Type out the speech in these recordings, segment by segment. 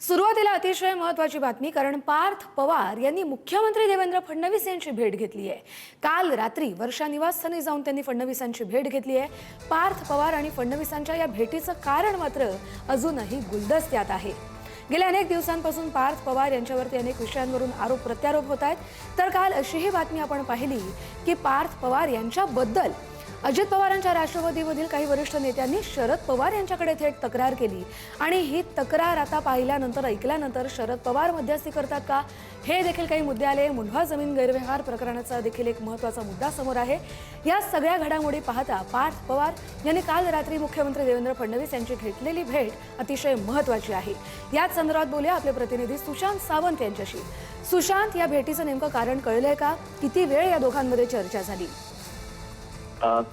सुरुवातीला अतिशय महत्त्वाची बातमी, कारण पार्थ पवार यांनी मुख्यमंत्री देवेंद्र फडणवीस यांची भेट घेतली आहे। काल रात्री वर्षा निवासस्थानी जाऊन त्यांनी फडणवीसांची भेट घेतली आहे। पार्थ पवार आणि फडणवीसांच्या या भेटीचं कारण मात्र अजूनही गुलदस्त्यात आहे। गेल्या अनेक दिवसांपासून पार्थ पवार यांच्यावरती अनेक विषयांवरून आरोप प्रत्यारोप होत आहेत। तर काल अशीही बातमी आपण पाहिली की पार्थ पवार यांच्याबद्दल अजित पवारांच्या राष्ट्रवादीमधील काही वरिष्ठ नेत्यांनी शरद पवार यांच्याकडे थेट तक्रार केली आणि ही तक्रार आता पाहिल्यानंतर ऐकल्यानंतर शरद पवार मध्यस्थी करतात का, हे देखील काही मुद्दे आले। मुंढवा जमीन गैरव्यवहार प्रकरणाचा देखील एक महत्त्वाचा मुद्दा समोर आहे। या सगळ्या घडामोडी पाहता पार्थ पवार यांनी काल रात्री मुख्यमंत्री देवेंद्र फडणवीस यांची घेतलेली भेट अतिशय महत्त्वाची आहे। याच संदर्भात बोलूया आपले प्रतिनिधी सुशांत सावंत यांच्याशी। सुशांत, या भेटीचं नेमकं कारण कळलंय का? किती वेळ या दोघांमध्ये चर्चा झाली?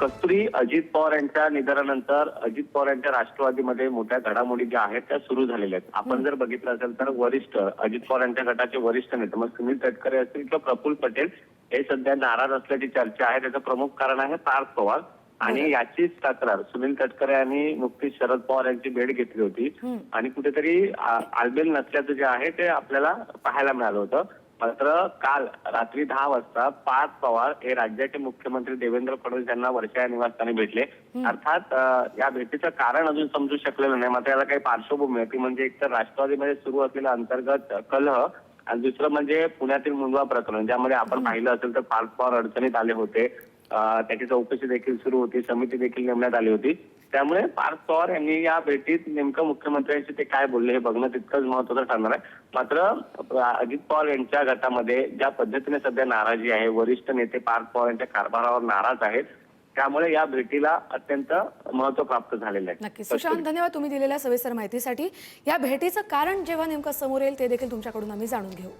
कस्तुरी, अजित पवार यांच्या निधनानंतर अजित पवार यांच्या राष्ट्रवादीमध्ये मोठ्या घडामोडी ज्या आहेत त्या सुरू झालेल्या आहेत। आपण जर बघितलं असेल तर वरिष्ठ अजित पवार यांच्या गटाचे वरिष्ठ नेते मग सुनील तटकरे असतील किंवा प्रफुल्ल पटेल हे सध्या नाराज असल्याची चर्चा आहे। त्याचं प्रमुख कारण आहे पार्थ पवार आणि याचीच तक्रार सुनील तटकरे यांनी नुकतीच शरद पवार यांची भेट घेतली होती आणि कुठेतरी आलबेल नसल्याचं जे आहे ते आपल्याला पाहायला मिळालं होतं। मात्र काल रात्री 10 वाजता पार्थ पवार हे राज्याचे मुख्यमंत्री देवेंद्र फडणवीस यांना वर्षा निवासस्थानी भेटले। अर्थात या भेटीचं कारण अजून समजू शकलेलं नाही, मात्र याला काही पार्श्वभूमी आहे ती म्हणजे एकतर राष्ट्रवादीमध्ये सुरू असलेला अंतर्गत कलह आणि दुसरं म्हणजे पुण्यातील मुंढवा प्रकरण, ज्यामध्ये आपण पाहिलं असेल तर पार्थ पवार अडचणीत आले होते। त्याची चौकशी देखील सुरू होती, समिती देखील नेमण्यात आली होती। त्यामुळे पार्थ पवार यांनी या भेटीत नेमकं मुख्यमंत्र्यांशी ते काय बोलले हे बघणं तितकंच महत्त्वाचं ठरणार आहे। मात्र अजित पवार यांच्या गटामध्ये ज्या पद्धतीने सध्या नाराजी आहे, वरिष्ठ नेते पार्थ पवार यांच्या कारभारावर नाराज आहेत, त्यामुळे या भेटीला अत्यंत महत्त्व प्राप्त झालेलं आहे। नक्की सुशांत, धन्यवाद तुम्ही दिलेल्या सविस्तर माहितीसाठी। या भेटीचं कारण जेव्हा नेमकं समोर येईल ते देखील तुमच्याकडून आम्ही जाणून घेऊ।